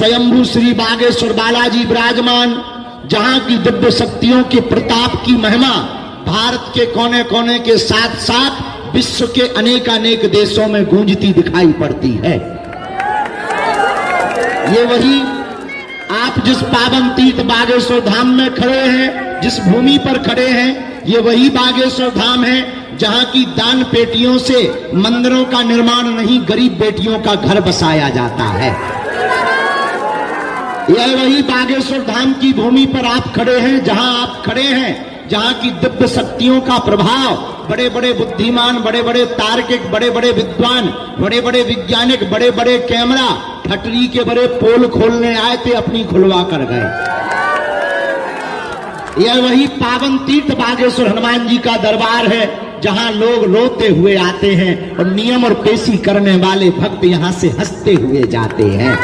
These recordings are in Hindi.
स्वयंभू श्री बागेश्वर बालाजी विराजमान, जहां की दिव्य शक्तियों के प्रताप की महिमा भारत के कोने कोने के साथ साथ विश्व के अनेक देशों में गूंजती दिखाई पड़ती है। ये वही आप जिस पावन तीर्थ बागेश्वर धाम में खड़े हैं, जिस भूमि पर खड़े हैं, ये वही बागेश्वर धाम है जहां की दान पेटियों से मंदिरों का निर्माण नहीं, गरीब बेटियों का घर बसाया जाता है। यह वही बागेश्वर धाम की भूमि पर आप खड़े हैं, जहां आप खड़े हैं, जहां की दिव्य शक्तियों का प्रभाव बड़े बड़े बुद्धिमान, बड़े बड़े तार्किक, बड़े बड़े विद्वान, बड़े बड़े वैज्ञानिक, बड़े बड़े कैमरा फटरी के बड़े पोल खोलने आए थे, अपनी खुलवा कर गए। यह वही पावन तीर्थ बागेश्वर हनुमान जी का दरबार है, जहां लोग रोते हुए आते हैं और नियम और पेशी करने वाले भक्त यहां से हंसते हुए जाते हैं।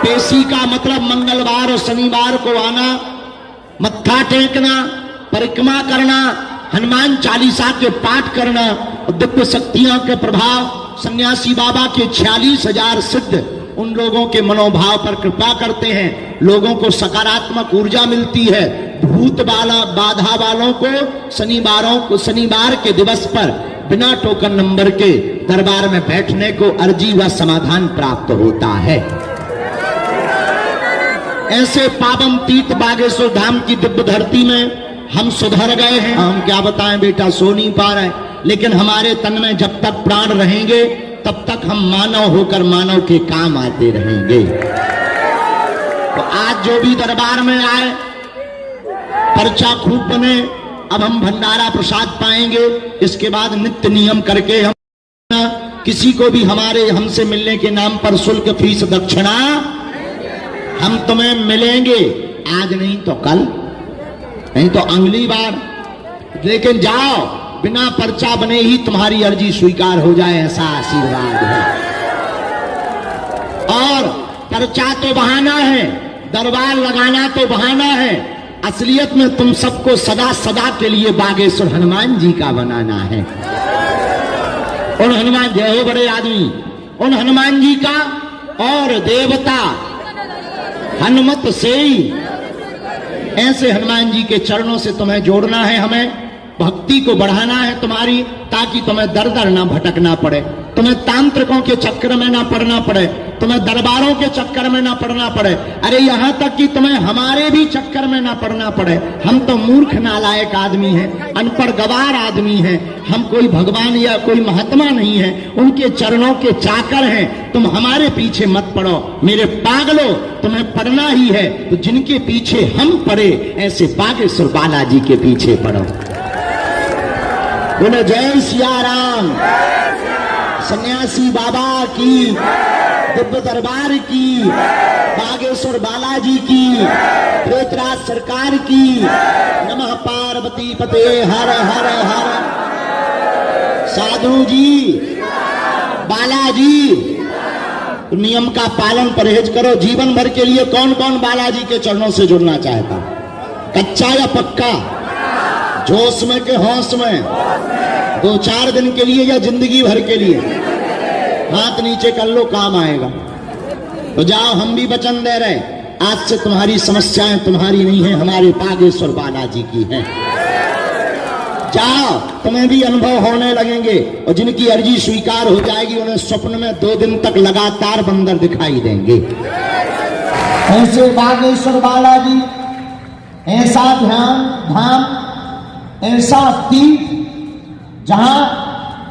पेशी का मतलब मंगलवार और शनिवार को आना, मत्था टेकना, परिक्रमा करना, हनुमान चालीसा के पाठ करना और दिव्य शक्तियों के प्रभाव सन्यासी बाबा के 46,000 सिद्ध उन लोगों के मनोभाव पर कृपा करते हैं। लोगों को सकारात्मक ऊर्जा मिलती है। भूत बाधा वालों को शनिवार के दिवस पर बिना टोकन नंबर के दरबार में बैठने को अर्जी व समाधान प्राप्त होता है। ऐसे पावन तीर्थ बागेश्वर धाम की दिव्य धरती में हम सुधर गए हैं। हम क्या बताएं बेटा, सो नहीं पा रहे, लेकिन हमारे तन में जब तक प्राण रहेंगे तब तक हम मानव होकर मानव के काम आते रहेंगे। तो आज जो भी दरबार में आए, पर्चा खूब बने। अब हम भंडारा प्रसाद पाएंगे, इसके बाद नित्य नियम करके हम किसी को भी हमसे मिलने के नाम पर शुल्क, फीस, दक्षिणा हम तुम्हें मिलेंगे। आज नहीं तो कल, नहीं तो अगली बार, लेकिन जाओ, बिना पर्चा बने ही तुम्हारी अर्जी स्वीकार हो जाए, ऐसा आशीर्वाद है। और पर्चा तो बहाना है, दरबार लगाना तो बहाना है, असलियत में तुम सबको सदा सदा के लिए बागेश्वर हनुमान जी का बनाना है। उन हनुमान, जय हो बड़े आदमी, उन हनुमान जी का और देवता हनुमत से ही, ऐसे हनुमान जी के चरणों से तुम्हें जोड़ना है। हमें भक्ति को बढ़ाना है तुम्हारी, ताकि तुम्हें दर दर ना भटकना पड़े, तुम्हें तांत्रिकों के चक्कर में ना पड़ना पड़े, तुम्हें दरबारों के चक्कर में ना पड़ना पड़े, अरे यहां तक कि तुम्हें हमारे भी चक्कर में ना पड़ना पड़े। हम तो मूर्ख नालायक आदमी हैं, अनपढ़ गवार आदमी हैं, हम कोई भगवान या कोई महात्मा नहीं है, उनके चरणों के चाकर हैं। तुम हमारे पीछे मत पड़ो मेरे पागलो, तुम्हें पढ़ना ही है तो जिनके पीछे हम पड़े, ऐसे बागेश्वर बालाजी के पीछे पड़ो। बोलो जय सिया राम। सन्यासी बाबा की, दिव्य दरबार की, बागेश्वर बालाजी की, प्रेतराज सरकार की, नमः पार्वती पते हर हर हर। साधु जी, बालाजी, नियम का पालन परहेज करो जीवन भर के लिए। कौन कौन बालाजी के चरणों से जुड़ना चाहता, कच्चा या पक्का, जोश में के होश में, 2-4 दिन के लिए या जिंदगी भर के लिए? हाथ नीचे कर लो, काम आएगा। तो जाओ, हम भी वचन दे रहे, आज से तुम्हारी समस्याएं तुम्हारी नहीं है, हमारे बागेश्वर बालाजी की हैं। जाओ, तुम्हें भी अनुभव होने लगेंगे, और जिनकी अर्जी स्वीकार हो जाएगी उन्हें स्वप्न में 2 दिन तक लगातार बंदर दिखाई देंगे। ऐसे बागेश्वर बालाजी, ऐसा ध्यान धाम, ऐसा तीर्थ जहां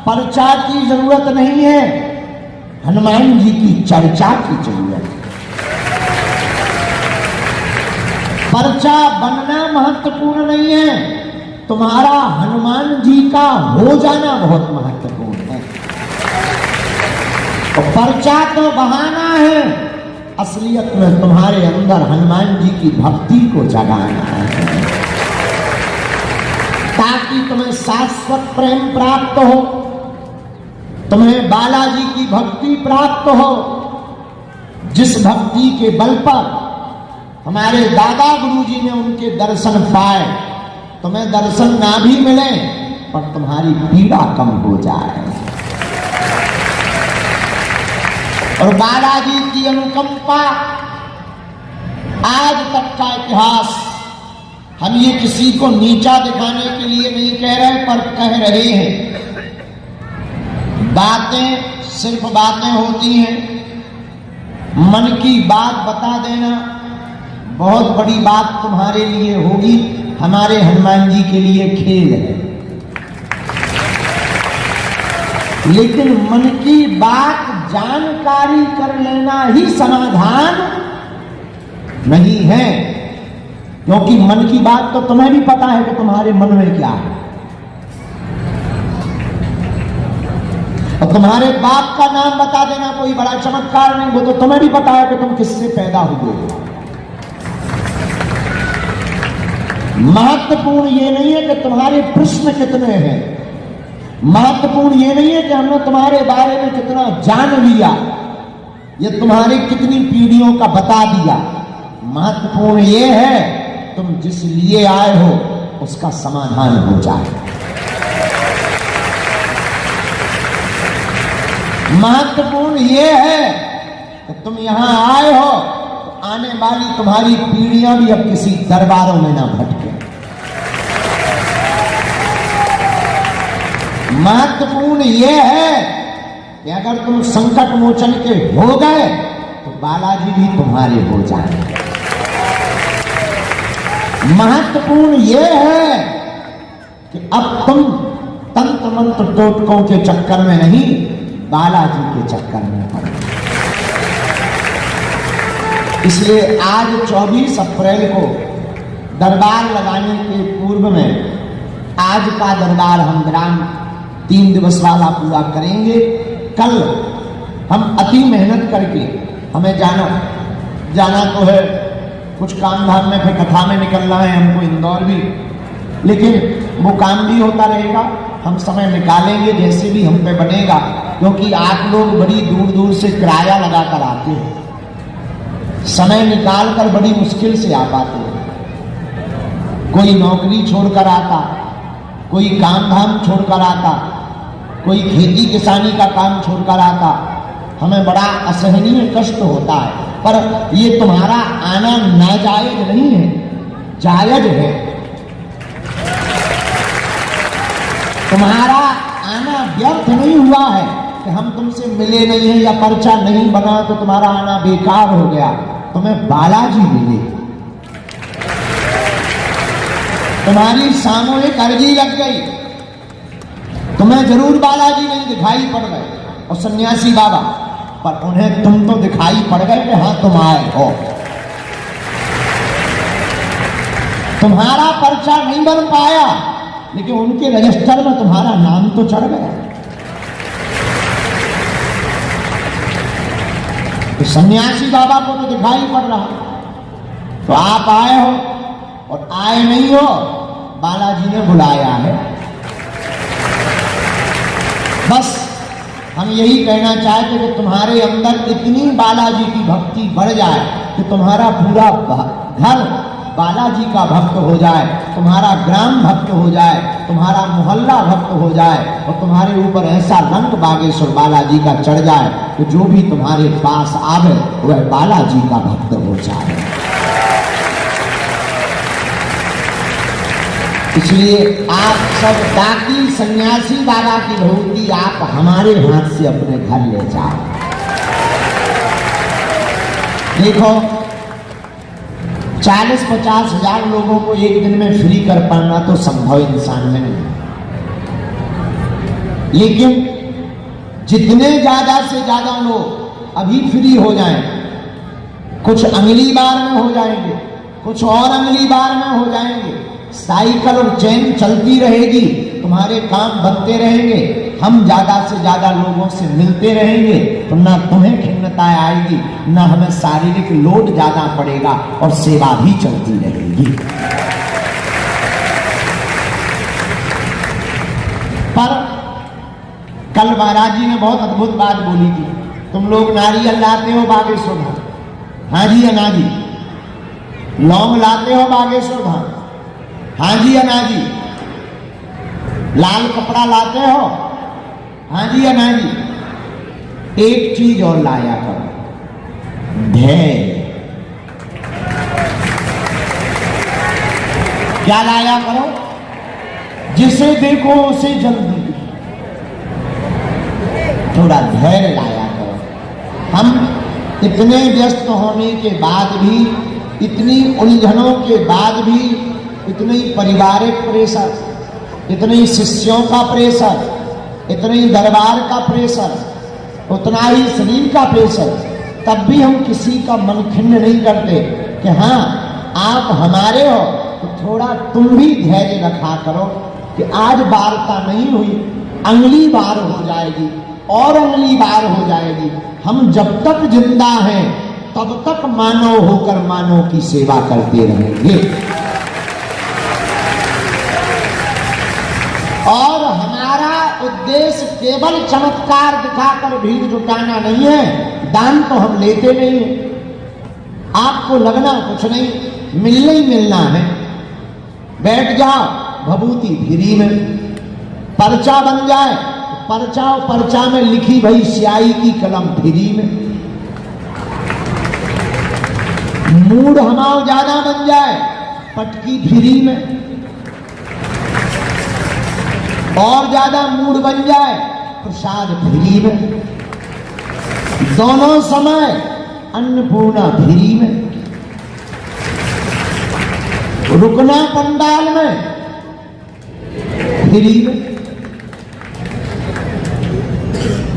पर्चा की जरूरत नहीं है, हनुमान जी की चर्चा की जरूरत है। पर्चा बनना महत्वपूर्ण नहीं है, तुम्हारा हनुमान जी का हो जाना बहुत महत्वपूर्ण है। तो पर्चा तो बहाना है, असलियत में तुम्हारे अंदर हनुमान जी की भक्ति को जगाना है, ताकि तुम्हें शाश्वत प्रेम प्राप्त हो, तुम्हें बालाजी की भक्ति प्राप्त हो, जिस भक्ति के बल पर हमारे दादा गुरुजी ने उनके दर्शन पाए। तुम्हें दर्शन ना भी मिले पर तुम्हारी पीड़ा कम हो जाए। और बालाजी की अनुकंपा आज तक का इतिहास। हम ये किसी को नीचा दिखाने के लिए नहीं कह रहे, पर कह रहे हैं। बातें सिर्फ बातें होती हैं, मन की बात बता देना बहुत बड़ी बात तुम्हारे लिए होगी, हमारे हनुमान जी के लिए खेल है। लेकिन मन की बात जानकारी कर लेना ही समाधान नहीं है, क्योंकि मन की बात तो तुम्हें भी पता है कि तुम्हारे मन में क्या है। और तुम्हारे बाप का नाम बता देना कोई बड़ा चमत्कार नहीं, वो तो तुम्हें भी पता है कि तुम किससे पैदा हुए। महत्वपूर्ण ये नहीं है कि तुम्हारे प्रश्न कितने हैं, महत्वपूर्ण ये नहीं है कि हमने तुम्हारे बारे में कितना जान लिया, ये तुम्हारी कितनी पीढ़ियों का बता दिया। महत्वपूर्ण ये है तुम जिस लिए आए हो उसका समाधान हो जाए। महत्वपूर्ण ये है कि तुम यहां आए हो तो आने वाली तुम्हारी पीढ़ियां भी अब किसी दरबारों में ना भटके। महत्वपूर्ण ये है कि अगर तुम संकट मोचन के हो गए तो बालाजी भी तुम्हारे हो जाए। महत्वपूर्ण ये है कि अब तुम तंत्र मंत्र टोटकों के चक्कर में नहीं, बालाजी के चक्कर में पड़े। इसलिए आज 24 अप्रैल को दरबार लगाने के पूर्व में आज का दरबार हम ग्राम 3 दिवस वाला पूरा करेंगे। कल हम अति मेहनत करके, हमें जाना तो है, कुछ काम धाम में, फिर कथा में निकलना है हमको इंदौर भी, लेकिन वो काम भी होता रहेगा। हम समय निकालेंगे जैसे भी हम पे बनेगा, क्योंकि आप लोग बड़ी दूर दूर से किराया लगा कर आते हैं, समय निकाल कर बड़ी मुश्किल से आ पाते हैं। कोई नौकरी छोड़कर आता, कोई काम धाम छोड़कर आता, कोई खेती किसानी का काम छोड़कर आता। हमें बड़ा असहनीय कष्ट होता है, पर ये तुम्हारा आना नाजायज नहीं है, जायज है। तुम्हारा आना व्यर्थ नहीं हुआ है कि हम तुमसे मिले नहीं है या पर्चा नहीं बना तो तुम्हारा आना बेकार हो गया। तुम्हें बालाजी मिले, तुम्हारी सामूहिक अर्जी लग गई, तुम्हें जरूर बालाजी नहीं दिखाई पड़ गए और सन्यासी बाबा, पर उन्हें तुम तो दिखाई पड़ गए कि हाँ तुम आए हो। तुम्हारा पर्चा नहीं बन पाया, लेकिन उनके रजिस्टर में तुम्हारा नाम तो चढ़ गया। तो सन्यासी बाबा को तो दिखाई पड़ रहा, तो आप आए हो और आए नहीं हो, बालाजी ने बुलाया है। बस हम यही कहना चाहते कि तुम्हारे अंदर इतनी बालाजी की भक्ति बढ़ जाए कि तुम्हारा पूरा घर बालाजी का भक्त हो जाए, तुम्हारा ग्राम भक्त हो जाए, तुम्हारा मोहल्ला भक्त हो जाए, और तुम्हारे ऊपर ऐसा रंग बागेश्वर बालाजी का चढ़ जाए कि जो भी तुम्हारे पास आवे वह बालाजी का भक्त हो जाए। इसलिए आप सब डाकी सन्यासी बाबा की भक्ति आप हमारे हाथ से अपने घर ले जाओ। देखो 40-50 हजार लोगों को एक दिन में फ्री कर पाना तो संभव इंसान में नहीं, लेकिन जितने ज्यादा से ज्यादा लोग अभी फ्री हो जाएं, कुछ अगली बार में हो जाएंगे, कुछ और अगली बार में हो जाएंगे, साइकिल और चैन चलती रहेगी, तुम्हारे काम बनते रहेंगे, हम ज्यादा से ज्यादा लोगों से मिलते रहेंगे, तो ना तुम्हें खिन्नता आएगी, ना हमें शारीरिक लोड ज्यादा पड़ेगा और सेवा भी चलती रहेगी। पर कल महाराज जी ने बहुत अद्भुत बात बोली थी, तुम लोग नारियल लाते हो बागेश्वर धाम, हाँ जी या ना जी? लौंग लाते हो बागेश्वर धाम, हाँ जी या ना जी? लाल कपड़ा लाते हो, हाँ जी या ना जी? एक चीज और लाया करो, धैर्य। क्या लाया करो? जिसे देखो उसे जल्दी, थोड़ा धैर्य लाया करो। हम इतने व्यस्त होने के बाद भी, इतनी उलझनों के बाद भी, इतनी पारिवारिक प्रेशर, इतनी शिष्यों का प्रेशर, इतनी दरबार का प्रेशर, उतना ही शरीर का प्रेशर, तब भी हम किसी का मन खिन्न नहीं करते कि हाँ आप हमारे हो तो थोड़ा तुम भी धैर्य रखा करो कि आज वार्ता नहीं हुई, अगली बार हो जाएगी और अगली बार हो जाएगी। हम जब तक जिंदा हैं तब तक मानव होकर मानव की सेवा करते रहेंगे। और हमारा उद्देश्य केवल चमत्कार दिखाकर भीड़ जुटाना नहीं है। दान तो हम लेते नहीं है, आपको लगना कुछ नहीं, मिलना ही मिलना है। बैठ जाओ, भभूति फ्री में, पर्चा बन जाए, पर्चा में लिखी भई स्याही की कलम फ्री में, मूड हमाओ ज्यादा बन जाए, पटकी फ्री में, और ज्यादा मूड बन जाए, प्रसाद फ्री में, दोनों समय अन्नपूर्णा फ्री में, रुकना पंडाल में फ्री में।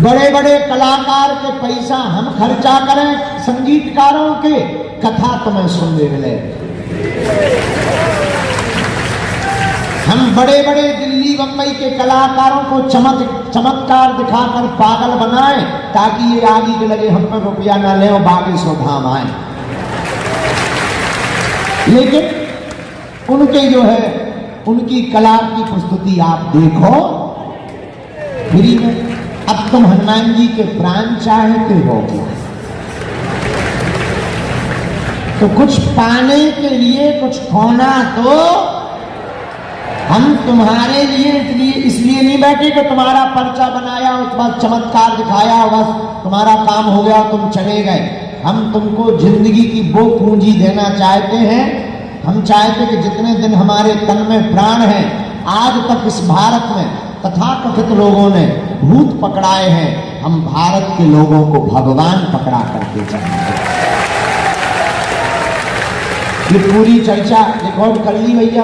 बड़े बड़े कलाकार के पैसा हम खर्चा करें, संगीतकारों के कथा तुम्हें सुनने मिले। हम बड़े बड़े दिल्ली बम्बई के कलाकारों को चमत्कार दिखाकर पागल बनाएं ताकि ये आगे के लगे हम पर रुपया ना ले और बाकी धाम आए। लेकिन उनके जो है उनकी कला की प्रस्तुति आप देखो फ्री में। अब तुम हनुमान जी के प्राण चाहते हो तो कुछ पाने के लिए कुछ खोना तो हम तुम्हारे लिए इसलिए नहीं बैठे कि तुम्हारा पर्चा बनाया, उसके बाद चमत्कार दिखाया, बस तुम्हारा काम हो गया, तुम चले गए। हम तुमको जिंदगी की वो पूंजी देना चाहते हैं। हम चाहते कि जितने दिन हमारे तन में प्राण है, आज तक इस भारत में तथाकथित लोगों ने भूत पकड़ाए हैं, हम भारत के लोगों को भगवान पकड़ा करके जाएंगे। ये पूरी चर्चा रिकॉर्ड कर ली भैया,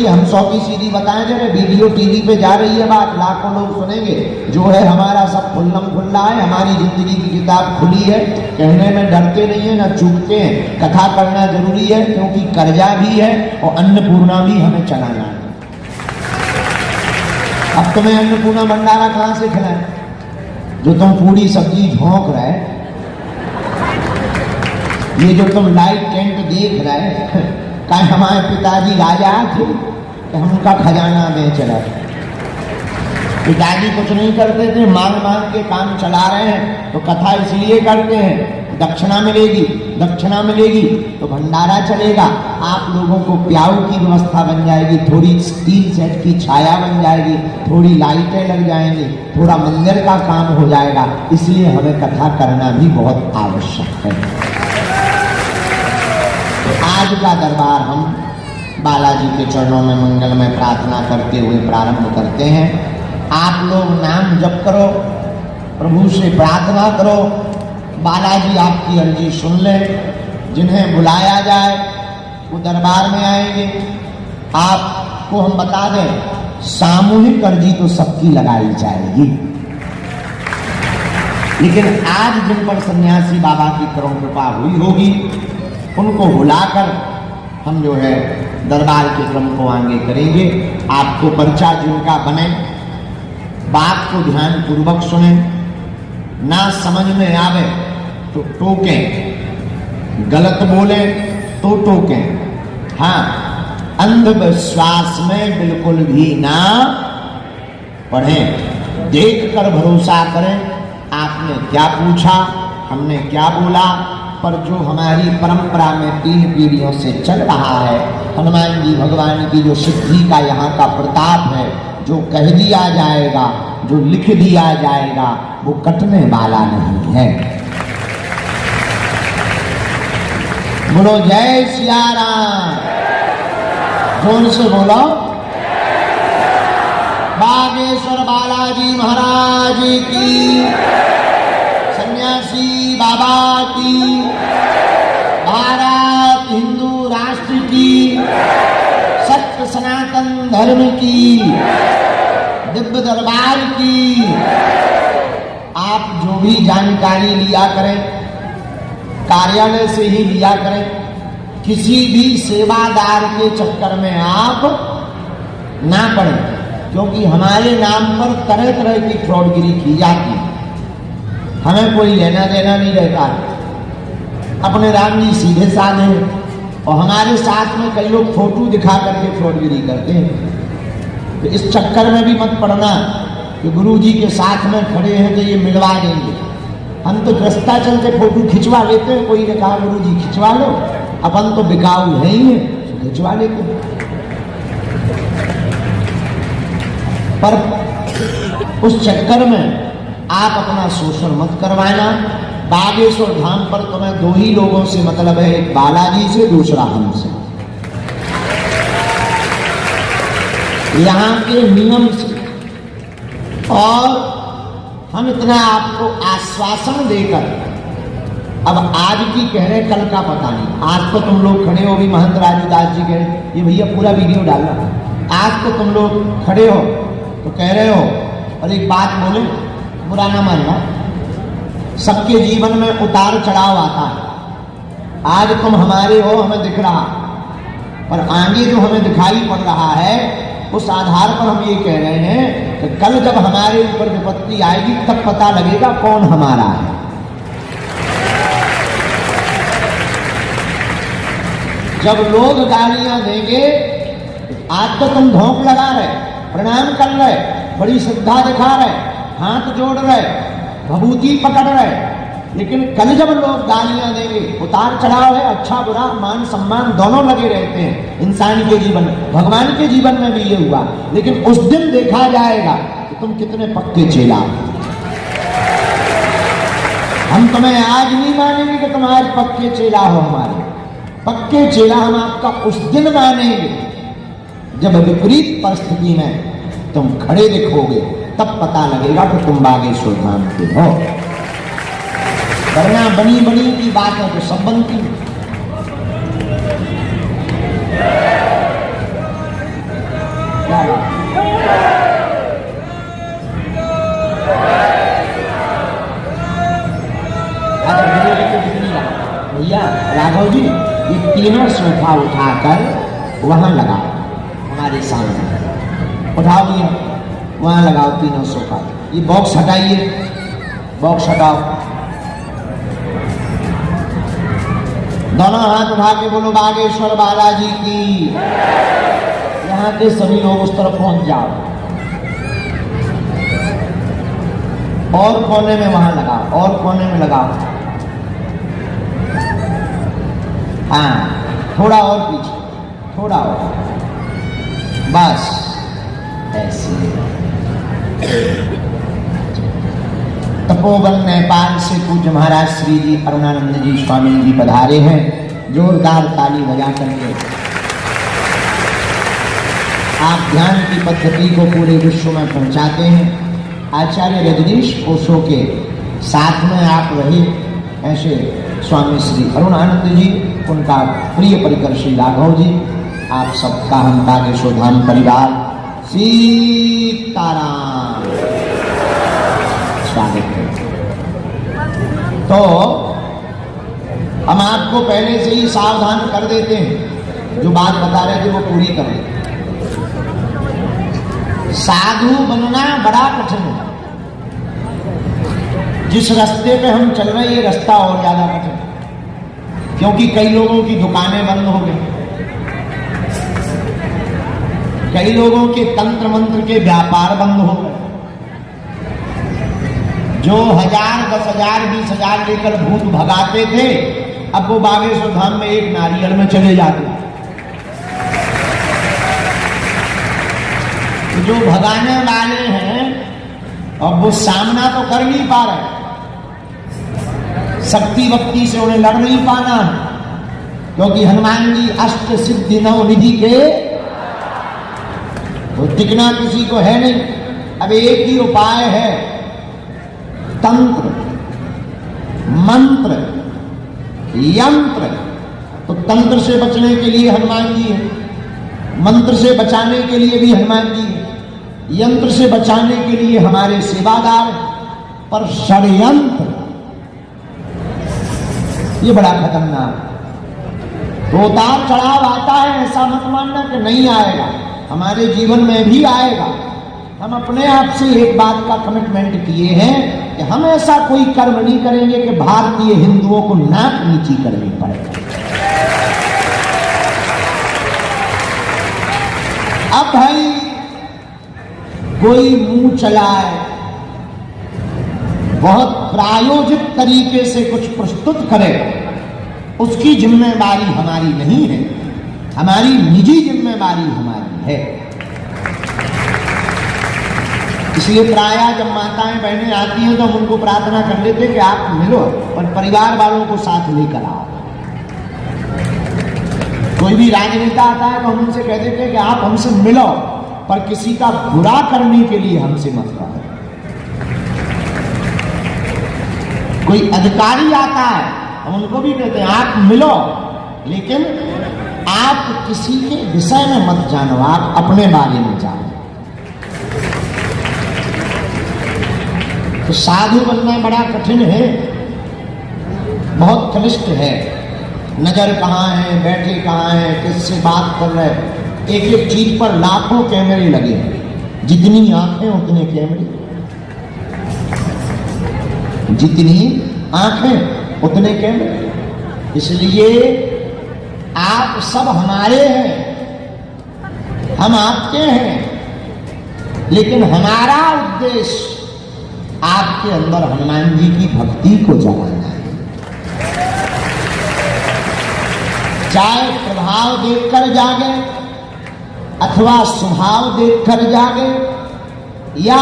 हम 100 की सीधी बताएं जरा, वीडियो टीवी पे जा रही है बात, लाखों लोग सुनेंगे। जो है हमारा सब खुल्लम खुल्ला है, हमारी जिंदगी की किताब खुली है, कहने में डरते नहीं है ना चूकते हैं। कथा करना जरूरी है क्योंकि कर्जा भी है और अन्नपूर्णा भी हमें चलाना है। अब तुम्हें अन्नपूर्णा भंडारा कहां से खिलाए जो तुम पूरी सब्जी झोंक रहे, ये जो तुम लाइट टेंट देख रहे, कहीं हमारे पिताजी राजा थे कि हम उनका खजाना बेच रहे। पिताजी कुछ नहीं करते थे, मांग मांग के काम चला रहे हैं, तो कथा इसलिए करते हैं दक्षिणा मिलेगी, दक्षिणा मिलेगी तो भंडारा चलेगा, आप लोगों को प्याऊ की व्यवस्था बन जाएगी, थोड़ी स्टील सेट की छाया बन जाएगी, थोड़ी लाइटें लग जाएंगी, थोड़ा मंदिर का काम हो जाएगा। इसलिए हमें कथा करना भी बहुत आवश्यक है। आज का दरबार हम बालाजी के चरणों में मंगलमय प्रार्थना करते हुए प्रारंभ करते हैं। आप लोग नाम जप करो, प्रभु से प्रार्थना करो, बालाजी आपकी अर्जी सुन ले। जिन्हें बुलाया जाए वो दरबार में आएंगे। आपको हम बता दें, सामूहिक अर्जी तो सबकी लगाई जाएगी, लेकिन आज जिन पर सन्यासी बाबा की करुण कृपा हुई होगी उनको बुलाकर हम जो है दरबार के क्रम को आगे करेंगे। आपको पर्चा जिनका बने, बात को ध्यान पूर्वक सुने, ना समझ में आवे तो टोकें, गलत बोले तो टोकें। हाँ, अंधविश्वास में बिल्कुल भी ना पढ़ें, देख कर भरोसा करें। आपने क्या पूछा, हमने क्या बोला, पर जो हमारी परंपरा में 3 पीढ़ियों से चल रहा है, हनुमान जी भगवान की जो सिद्धि का यहाँ का प्रताप है, जो कह दिया जाएगा जो लिख दिया जाएगा वो कटने वाला नहीं है। बोलो जय सिया राम, जोर से बोलो। बागेश्वर बालाजी महाराज की, सन्यासी बाबा की, भारत हिंदू राष्ट्र की, सत्य सनातन धर्म की, दिव्य दरबार की। आप जो भी जानकारी लिया करें कार्यालय से ही लिया करें, किसी भी सेवादार के चक्कर में आप ना पड़े, क्योंकि हमारे नाम पर तरह तरह की फ्रॉडगिरी की जाती है। हमें कोई लेना देना नहीं रहता, अपने राम जी सीधे साधे, और हमारे साथ में कई लोग फोटो दिखा करके फ्रॉडगिरी करते हैं। तो इस चक्कर में भी मत पड़ना कि गुरु जी के साथ में खड़े हैं तो ये मिलवा देंगे। हम तो रास्ता चलते फोटो खिंचवा लेते हैं, कोई ने कहा गुरु जी खिंचवा लो, अपन तो बिकाऊ है ही है, तो खिंचवा लेते हैं। पर उस चक्कर में आप अपना शोषण मत करवाना। बागेश्वर धाम पर तुम्हें दो ही लोगों से मतलब है, एक बालाजी से, दूसरा हमसे। यहाँ के नियम से, और हम इतना आपको आश्वासन देकर, अब आज की कह रहे कल का पता नहीं। आज तो तुम लोग खड़े हो, भी महंत राजूदास जी कह रहे, ये भैया पूरा वीडियो डालना। आज तो तुम लोग खड़े हो तो कह रहे हो, और एक बात बोले, बुरा ना मानना, सबके जीवन में उतार चढ़ाव आता है। आज तुम हमारे हो, हमें दिख रहा, पर आगे जो हमें दिखाई पड़ रहा है उस आधार पर हम ये कह रहे हैं कि कल जब हमारे ऊपर विपत्ति आएगी तब पता लगेगा कौन हमारा है। जब लोग गालियां देंगे, आज तो तुम धोख लगा रहे, प्रणाम कर रहे, बड़ी श्रद्धा दिखा रहे, हाथ जोड़ रहे, भभूति पकड़ रहे, लेकिन कल जब लोग गालियां देंगे, उतार चढ़ाव है, अच्छा बुरा, मान सम्मान दोनों लगे रहते हैं इंसान के जीवन में। भगवान के जीवन में भी ये हुआ, लेकिन उस दिन देखा जाएगा कि तुम कितने पक्के चेला। हम तुम्हें आज नहीं मानेंगे कि तुम आज पक्के चेला हो हमारे, पक्के चेला हम आपका उस दिन मानेंगे जब विपरीत परिस्थिति में तुम खड़े दिखोगे, तब पता लगेगा कि तुम बागेश्वर धाम के हो। वरना बनी बनी की बात है तो सब बनती है। भैया राघव जी, ये तीनों सोफा उठाकर वहां लगाओ, हमारे सामने उठाओ भैया, वहां लगाओ तीनों सोफा। ये बॉक्स हटाइए, बॉक्स हटाओ, दोनों हाथ उठा के बोलो बागेश्वर बालाजी की। यहाँ के सभी लोग उस तरफ पहुंच जाओ, और कोने में वहां लगाओ, और कोने में लगाओ, हाँ थोड़ा और पीछे, थोड़ा और, बस ऐसे। तपोवन नेपाल से पूज्य महाराज श्री जी अरुणानंद जी स्वामी जी पधारे हैं। जोरदार ताली बजा करके आप ध्यान की पद्धति को पूरे विश्व में पहुंचाते हैं। आचार्य रजनीश ओशो के साथ में आप रहे, ऐसे स्वामी श्री अरुणानंद जी, उनका प्रिय परिकर श्री राघव जी, आप सबका हम बागेश्वर धाम परिवार सीताराम स्वागत है। तो हम आपको पहले से ही सावधान कर देते हैं, जो बात बता रहे थे वो पूरी करें। साधु बनना बड़ा कठिन है। जिस रास्ते पे हम चल रहे हैं ये रास्ता और ज्यादा कठिन है, क्योंकि कई लोगों की दुकानें बंद हो गई, कई लोगों के तंत्र मंत्र के व्यापार बंद हो गए। जो 1000, 10,000, 20,000 लेकर भूत भगाते थे, अब वो बागेश्वर धाम में एक नारियल में चले जाते। तो जो भगाने वाले हैं अब वो सामना तो कर नहीं पा रहे, शक्ति वक्ति से उन्हें लड़ नहीं पाना है, क्योंकि हनुमान जी अष्ट सिद्धि नव निधि के तो टिकना किसी को है नहीं। अब एक ही उपाय है, तंत्र मंत्र यंत्र। तो तंत्र से बचने के लिए हनुमान जी है, मंत्र से बचाने के लिए भी हनुमान जी है, यंत्र से बचाने के लिए हमारे सेवादार, पर षड्यंत्र ये बड़ा खतरनाक। तो उतार चढ़ाव आता है, ऐसा मत मानना कि नहीं आएगा, हमारे जीवन में भी आएगा। हम अपने आप से एक बात का कमिटमेंट किए हैं कि हम ऐसा कोई कर्म नहीं करेंगे कि भारतीय हिंदुओं को नाक नीची करनी पड़े। अब भाई कोई मुंह चलाए, बहुत प्रायोजित तरीके से कुछ प्रस्तुत करे, उसकी जिम्मेदारी हमारी नहीं है, हमारी निजी जिम्मेदारी हमारी है। इसलिए प्रायः जब माताएं बहनें आती हैं तो हम उनको प्रार्थना कर लेते कि आप मिलो और परिवार वालों को साथ लेकर आओ। कोई भी राजनेता आता है तो हम उनसे कह देते हैं कि आप हमसे मिलो, पर किसी का बुरा करने के लिए हमसे मत करो। कोई अधिकारी आता है हम उनको भी कहते हैं आप मिलो, लेकिन आप किसी के विषय में मत जानो, आप अपने बारे में जानो। तो साधु बनना बड़ा कठिन है, बहुत क्लिष्ट है। नजर कहाँ है, बैठे कहाँ है, किससे बात कर रहे, एक एक चीज पर लाखों कैमरे लगे हैं। जितनी आंखें उतने कैमरे, जितनी आंखें उतने कैमरे। इसलिए आप सब हमारे हैं, हम आपके हैं, लेकिन हमारा उद्देश्य आपके अंदर हनुमान जी की भक्ति को जगाना है। चाहे प्रभाव देखकर जागे अथवा स्वभाव देखकर जागे, या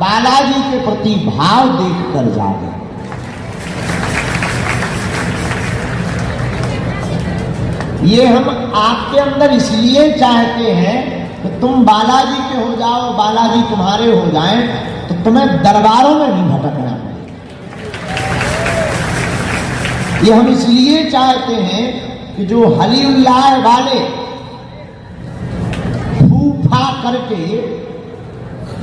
बालाजी के प्रति भाव देखकर जागे। ये हम आपके अंदर इसलिए चाहते हैं कि तुम बालाजी के हो जाओ, बालाजी तुम्हारे हो जाएं, तो तुम्हें दरबारों में नहीं भटकना पड़े। ये हम इसलिए चाहते हैं कि जो हली उल्लाह वाले फूफा करके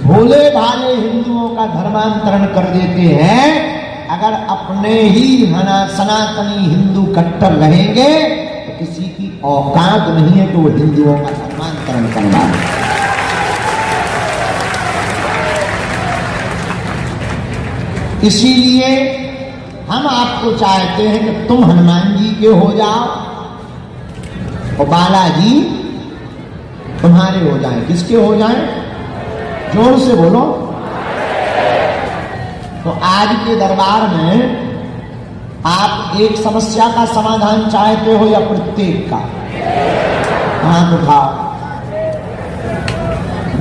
भोले भाले हिंदुओं का धर्मांतरण कर देते हैं, अगर अपने ही सनातनी हिंदू कट्टर रहेंगे तो किसी की औकात नहीं है कि वो हिंदुओं का धर्मांतरण करवाए। इसीलिए हम आपको चाहते हैं कि तुम हनुमान जी के हो जाओ और बालाजी तुम्हारे हो जाएं। किसके हो जाएं? जोर से बोलो। तो आज के दरबार में आप एक समस्या का समाधान चाहते हो या प्रत्येक का? हाथ उठाओ।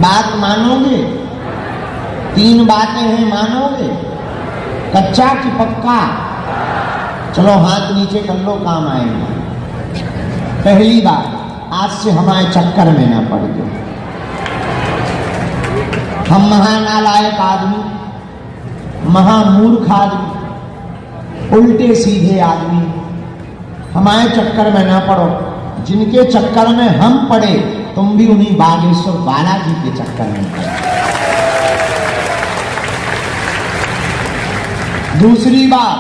बात मानोगे? 3 बातें हैं, मानोगे? कच्चा कि पक्का? चलो हाथ नीचे कर लो, काम आएंगे। पहली बात, आज से हमारे चक्कर में ना पड़ गए। हम महानालायक आदमी, महामूर्ख आदमी, उल्टे सीधे आदमी, हमारे चक्कर में ना पड़ो। जिनके चक्कर में हम पड़े, तुम भी उन्हीं बागेश्वर बालाजी के चक्कर में पड़े। दूसरी बात,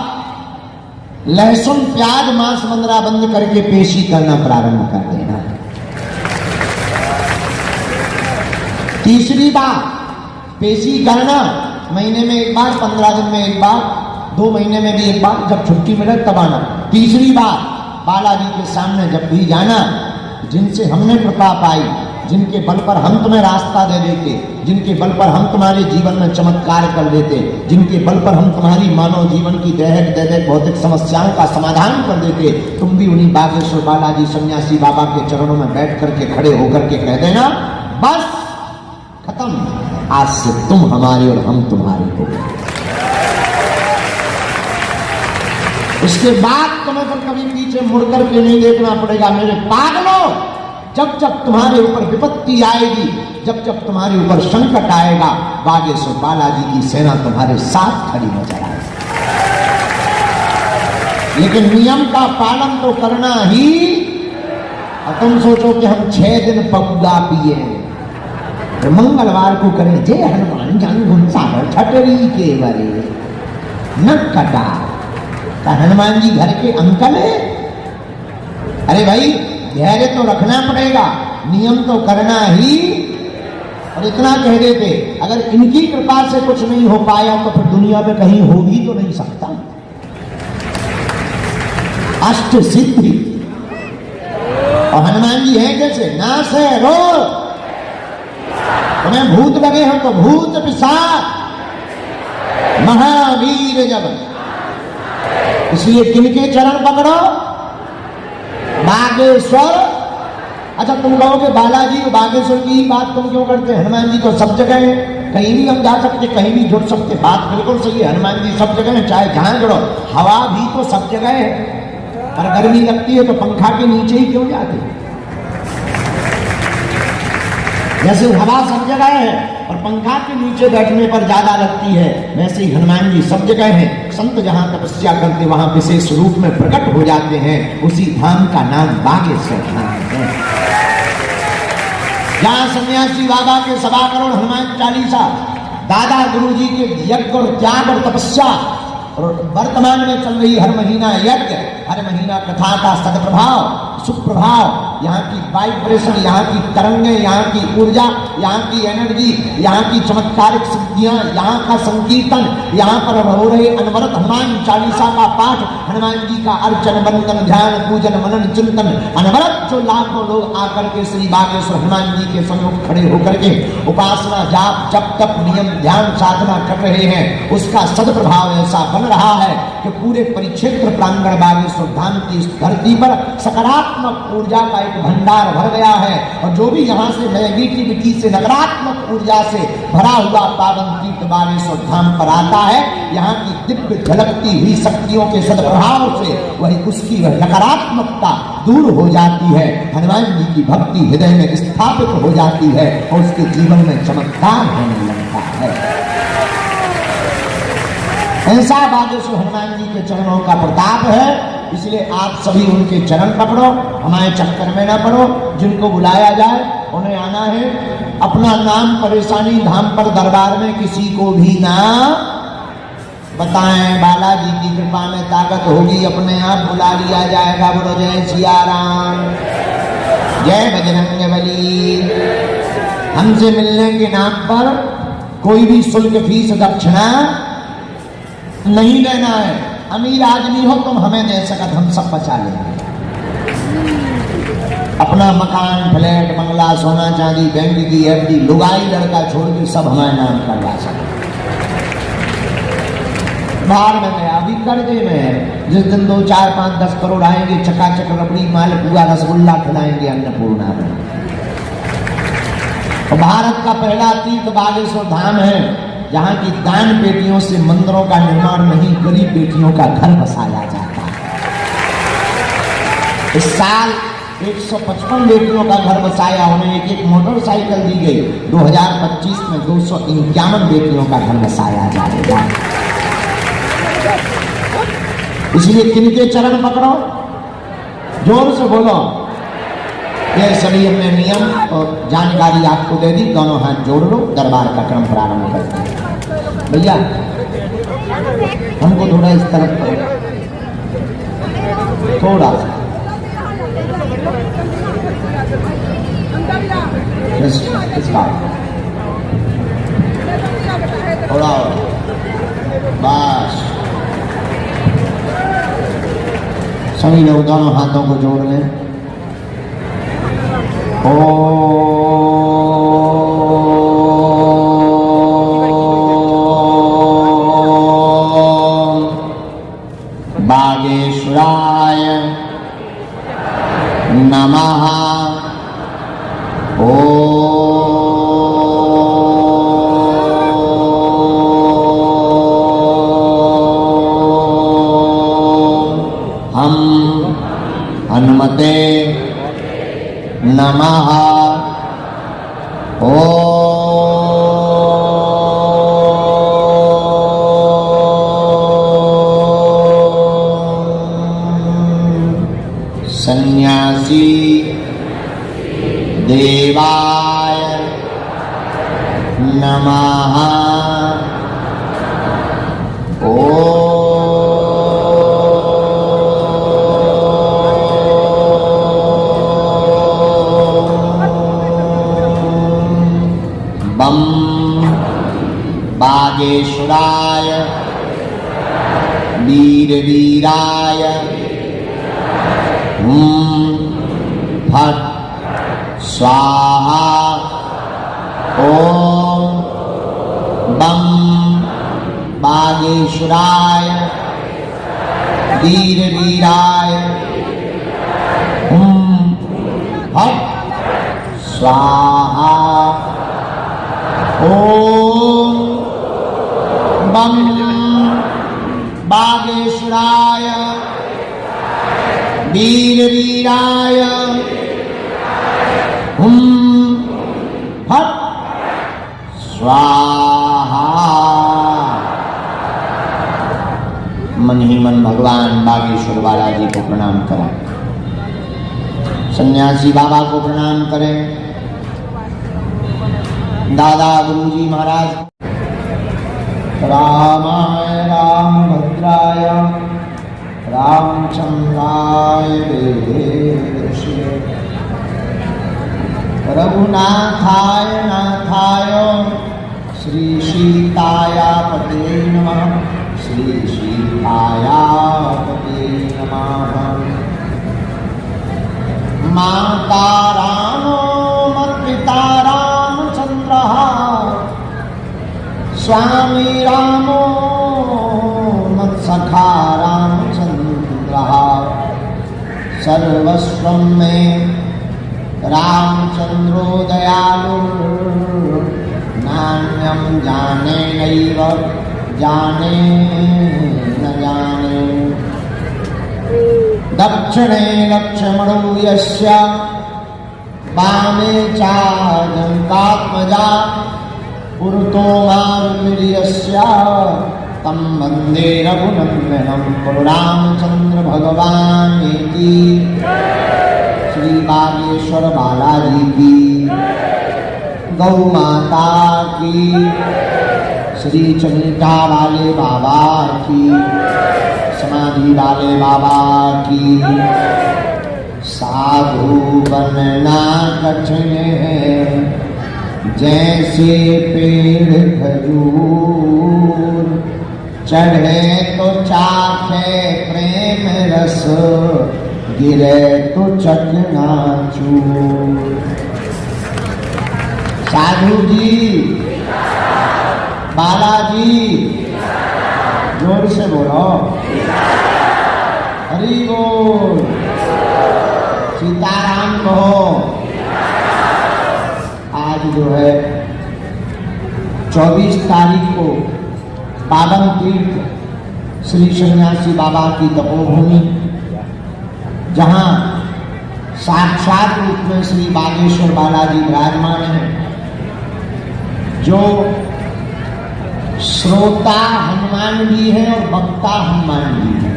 लहसुन प्याज मांस मंदरा बंद करके पेशी करना प्रारंभ कर देना। तीसरी बात, पेशी करना महीने में एक बार, 15 दिन में एक बार, 2 महीने में भी एक बार, जब छुट्टी मिले तब आना। तीसरी बात, बालाजी के सामने जब भी जाना, जिनसे हमने कृपा पाई, जिनके बल पर हम तुम्हें रास्ता दे देते, जिनके बल पर हम तुम्हारे जीवन में चमत्कार कर देते, जिनके बल पर हम तुम्हारी मानव जीवन की दैहिक भौतिक समस्याओं का समाधान कर देते, तुम भी उन्हीं बागेश्वर बालाजी सन्यासी बाबा के चरणों में बैठ करके खड़े होकर के कह देना, बस खत्म। आज से तुम हमारे और हम तुम्हारे हो। उसके बाद तुम्हें फिर कभी पीछे मुड़कर के नहीं देखना पड़ेगा मेरे पागलों। जब जब तुम्हारे ऊपर विपत्ति आएगी, जब जब तुम्हारे ऊपर संकट आएगा, बागेश्वर बालाजी की सेना तुम्हारे साथ खड़ी नजर आएगी। लेकिन नियम का पालन तो करना ही। और तुम सोचो कि हम 6 दिन पौधा पिए, तो मंगलवार को करें जय हनुमान ज्ञान गुण सागर ठटरी के बरे न कटा। हनुमान जी घर के अंकल है। अरे भाई धैर्य तो रखना पड़ेगा, नियम तो करना ही। और इतना कह देते अगर इनकी कृपा से कुछ नहीं हो पाया तो फिर दुनिया में कहीं हो भी तो नहीं सकता। अष्ट सिद्धि और हनुमान जी हैं कैसे? नाश है रोग, तुम्हें भूत लगे हो तो भूत पिशाच, महावीर जब। इसलिए किनके चरण पकड़ो? बागेश्वर। अच्छा तुम कहोगे बालाजी और बागेश्वर की बात तुम क्यों करते? हनुमान जी तो सब जगह है, कहीं भी हम जा सकते, कहीं भी जुड़ सकते। बात बिल्कुल सही है, हनुमान जी सब जगह है, चाहे जहां जुड़ो। हवा भी तो सब जगह है, और गर्मी लगती है तो पंखा के नीचे ही क्यों जाते? जैसे हवा सब जगह है और पंखा के नीचे बैठने पर ज्यादा लगती है, वैसे ही हनुमान जी सब जगह हैं। संत जहां तपस्या करते वहां विशेष रूप में प्रकट हो जाते हैं। उसी धाम का नाम बागेश्वर धाम है। जहां सन्यासी बाबा के 1.25 करोड़ हनुमान चालीसा, दादा गुरु जी के यज्ञ और त्याग और तपस्या, और वर्तमान में चल रही हर महीना यज्ञ, हर महीना कथा का सदप्रभाव सुप्रभाव, यहाँ की वाइब्रेशन, यहाँ की तरंगे, यहाँ की ऊर्जा, यहाँ की एनर्जी, यहाँ की चमत्कारिक सिद्धियां, यहाँ का संकीर्तन, यहाँ पर हो रहे अनवरत हनुमान चालीसा का पाठ, हनुमान जी का अर्चन बंदन ध्यान पूजन मनन चिंतन, अनवरत जो लाखों लोग आकर के श्री बागेश्वर हनुमान जी के सम्मुख खड़े होकर के उपासना जाप जप तप नियम ध्यान साधना कर रहे हैं, उसका सदप्रभाव ऐसा बन रहा है कि पूरे परिक्षेत्र प्रांगण बागेश्वर धाम की इस धरती पर सकारात्मक ऊर्जा का एक भंडार भर गया है। और जो भी यहाँ से नेगेटिविटी से, नकारात्मक ऊर्जा से भरा हुआ पावन तीर्थ बागेश्वर धाम पर आता है, यहाँ की दिव्य झलकती हुई शक्तियों के सद्प्रभाव से वही उसकी वह नकारात्मकता दूर हो जाती है। हनुमान जी की भक्ति हृदय में स्थापित हो जाती है और उसके जीवन में चमत्कार होने लगता है। ऐसा बागेश्वर हनुमान जी के चरणों का प्रताप है। इसलिए आप सभी उनके चरण पकड़ो, हमारे चक्कर में ना पड़ो। जिनको बुलाया जाए उन्हें आना है। अपना नाम परेशानी धाम पर दरबार में किसी को भी ना बताएं। बालाजी की कृपा में ताकत होगी, अपने आप बुला लिया जाएगा। बोलो जय सिया राम, जय बजरंगबली। हमसे मिलने के नाम पर कोई भी शुल्क फीस दक्षिणा नहीं लेना है। अमीर आदमी हो तुम हमें दे सकत, हम सब बचा लेंगे। अपना मकान फ्लैट बंगला सोना चांदी बैंक की एफडी लुगाई लड़का छोड़ के सब हमारे नाम करवा सकते। बाहर में गया अभी कर्जे में है, जिस दिन 2 4 5 10 करोड़ आएंगे चकाचक रबड़ी माल पुआ रसगुल्ला खिलाएंगे अन्नपूर्णा में। और भारत का पहला तीर्थ बागेश्वर धाम है, जहाँ की दान बेटियों से मंदिरों का निर्माण नहीं, गरीब बेटियों का घर बसाया जाता है। इस साल 155 बेटियों का घर बसाया, उन्हें एक मोटरसाइकिल दी गई। 2025 में 251 बेटियों का घर बसाया जाएगा। इसलिए किनके चरण पकड़ो? जोर से बोलो। ये सभी हमने नियम और जानकारी आपको दे दी। दोनों हाथ जोड़ लो, दरबार का क्रम प्रारंभ करते हैं। भैया हमको थोड़ा इस तरफ करो, थोड़ा थोड़ा बस। सभी लोग दोनों हाथों को जोड़ लें। बागेश्वराय नमः। हनुमते नमः। सन्यासी देवाय नमः। बम बागेश्वराय वीरवीराय फट स्वाहा। ओम बम बागेश्वराय वीरवीराय फट स्वाहा। ओम बम बागेश्वराय वीरवीराय फट स्वाहा। मन ही मन भगवान बागेश्वर बालाजी को प्रणाम करें। सन्यासी बाबा को प्रणाम करें। दादा गुरुजी महाराज। रामाय रामभद्राय रामचंद्राय वेदेशे रघुनाथाय नाथाय श्री सीताय पते नमः। श्री सीताय पते नमः। माता रामो मत्पिता रामचंद्रः स्वामी रामो मत्सखा रामचंद्रः। सर्वस्वं मे रामचंद्रो दयालु नान्यं जाने नैव जाने न जाने। दक्षिणे लक्ष्मणो यस्य वामे चाजनकात्मजा पुरतो मारुतिर्यस्य तं वन्दे रघुनन्दनं। रामचंद्र भगवान की श्री बागेश्वर बालाजी की गौ माता की श्री चंद्रिका वाले बाबा की समाधि वाले बाबा की। साधु बनना कठिन है जैसे पेड़ खजूर चढ़े तो चाखे प्रेम रस गिरे तो चकनाचूर। साधु जी बालाजी जोर से बोलो हरि बोल। सीताराम कहो। आज जो है 24 तारीख को पावन तीर्थ श्री सन्यासी बाबा की तपोभूमि, जहां साक्षात रूप में श्री बागेश्वर बालाजी विराजमान है, जो श्रोता हनुमान भी है और वक्ता हनुमान भी है।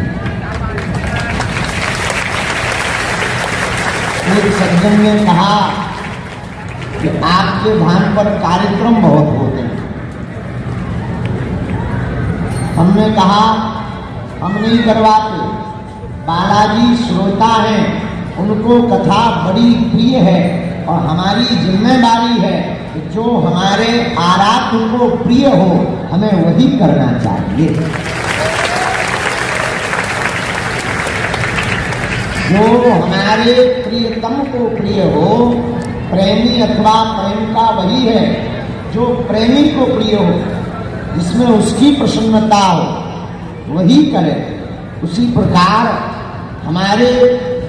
एक सज्जन ने कहा कि आपके धाम पर कार्यक्रम बहुत होते हैं। हमने कहा हम नहीं करवाते। बालाजी श्रोता हैं, उनको कथा बड़ी प्रिय है और हमारी जिम्मेदारी है कि जो हमारे आराध्य को प्रिय हो हमें वही करना चाहिए। जो हमारे प्रियतम को प्रिय हो, प्रेमी अथवा प्रेम का वही है जो प्रेमी को प्रिय हो, जिसमें उसकी प्रसन्नता हो वही करे। उसी प्रकार हमारे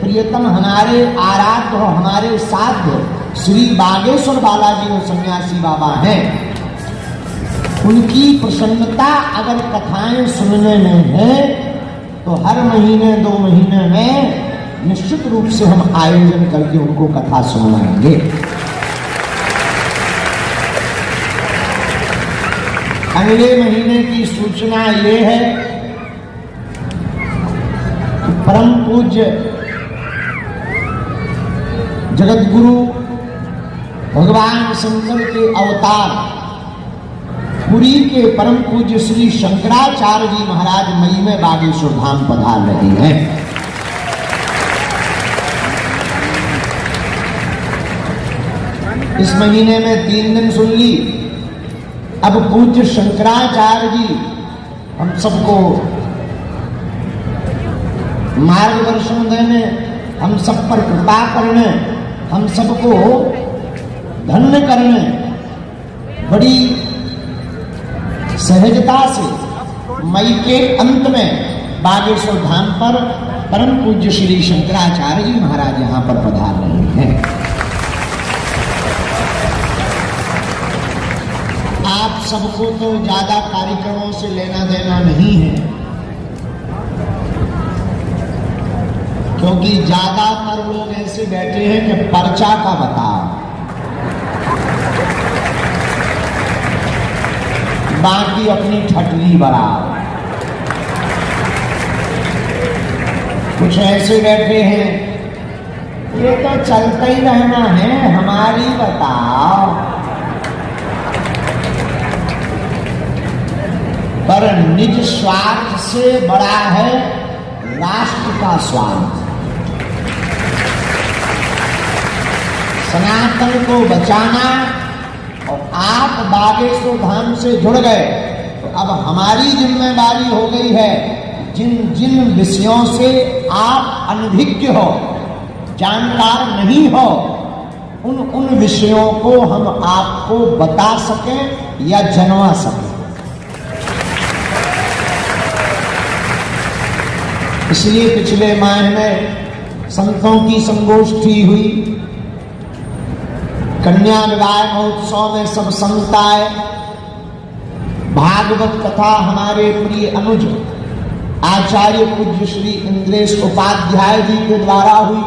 प्रियतम, हमारे आराध्य और हमारे साध्य श्री बागेश्वर बालाजी और सन्यासी बाबा हैं। उनकी प्रसन्नता अगर कथाएं सुनने में है तो हर महीने 2 महीने में निश्चित रूप से हम आयोजन करके उनको कथा सुनाएंगे। अगले महीने की सूचना ये है कि परम पूज्य जगत गुरु भगवान शंकर के अवतार पुरी के परम पूज्य श्री शंकराचार्य जी महाराज मई में बागेश्वर धाम पधार रहे हैं। इस महीने में 3 दिन सुन ली। अब पूज्य शंकराचार्य जी हम सबको मार्गदर्शन देने, हम सब पर कृपा करने, हम सबको धन्य करने बड़ी सहजता से मई के अंत में बागेश्वर धाम पर परम पूज्य श्री शंकराचार्य जी महाराज यहां पर पधार रहे हैं। आप सबको तो ज्यादा कार्यक्रमों से लेना देना नहीं है, क्योंकि ज्यादातर लोग ऐसे बैठे हैं कि पर्चा का बताओ, बाकी अपनी ठटली बढ़ाओ। कुछ ऐसे बैठे हैं, ये तो चलता ही रहना है, हमारी बताओ। पर निज स्वार्थ से बड़ा है राष्ट्र का स्वार्थ। सनातन को बचाना, और आप बागेश्वर धाम से जुड़ गए तो अब हमारी जिम्मेदारी हो गई है, जिन जिन विषयों से आप अनभिज्ञ हो, जानकार नहीं हो, उन विषयों को हम आपको बता सकें या जनवा सकें। इसलिए पिछले माह में संतों की संगोष्ठी हुई, कन्या विवाह महोत्सव में सब संत आए, भागवत कथा हमारे प्रिय अनुज आचार्य पूज्य श्री इंद्रेश उपाध्याय जी के द्वारा हुई।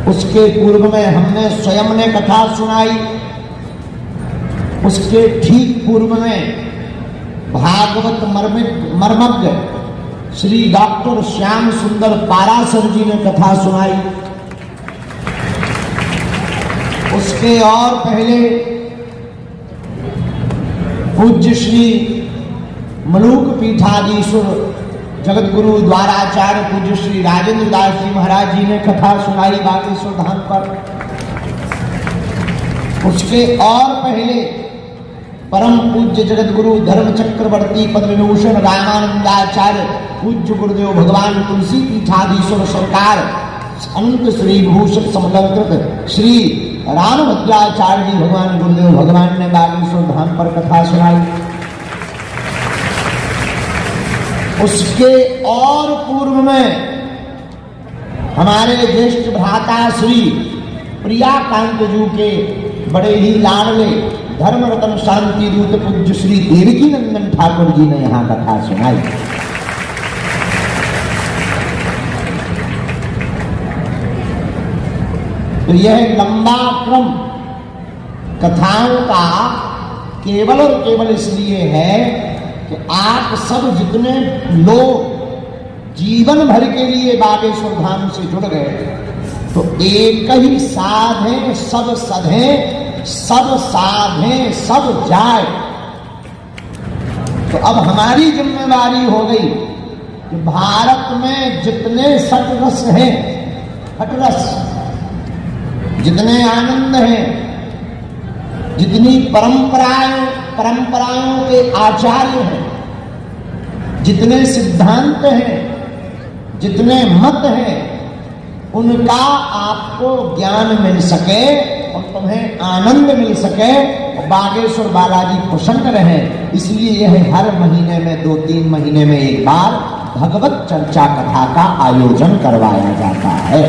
उसके पूर्व में हमने स्वयं ने कथा सुनाई। उसके ठीक पूर्व में भागवत मर्मज्ञ श्री डॉक्टर श्याम सुंदर पारासर जी ने कथा सुनाई। उसके और पहले पूज्य श्री मलूक पीठाधीश्वर जगत गुरु द्वाराचार्य पूज्य श्री राजेंद्र दास जी महाराज जी ने कथा सुनाई बागेश्वर धाम पर। उसके और पहले परम पूज्य जगत गुरु धर्म चक्रवर्ती पद्मविभूषण रामानंदाचार्य पूज्य गुरुदेव भगवान तुलसी पीठाधीश्वर सरकार अनंत श्री भूषण समलंकृत श्री रामभद्राचार्य जी भगवान गुरुदेव भगवान ने बागेश्वर धाम पर कथा सुनाई। उसके और पूर्व में हमारे ज्येष्ठ भ्राता श्री प्रियाकांत जी के बड़े ही लाडले धर्म रत्न शांति दूत पूज्य श्री देवकी नंदन ठाकुर जी ने यहाँ कथा सुनाई। तो यह लंबा क्रम कथाओं का केवल और केवल इसलिए है कि आप सब जितने लोग जीवन भर के लिए बागेश्वर धाम से जुड़ गए तो एक ही साध है, सब सधे, सब साधे, सब जाए। तो अब हमारी जिम्मेदारी हो गई कि भारत में जितने सटरस हैं, हटरस, जितने आनंद हैं, जितनी परंपराओं के आचार्य हैं, जितने सिद्धांत हैं, जितने मत हैं, उनका आपको ज्ञान मिल सके और तुम्हें आनंद मिल सके और बागेश्वर बालाजी प्रसन्न रहे, इसलिए यह हर महीने में 2-3 महीने में एक बार भगवत चर्चा कथा का आयोजन करवाया जाता है।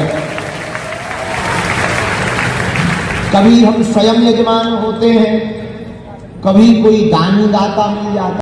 कभी हम स्वयं यजमान होते हैं, कभी कोई दानी दाता मिल जाता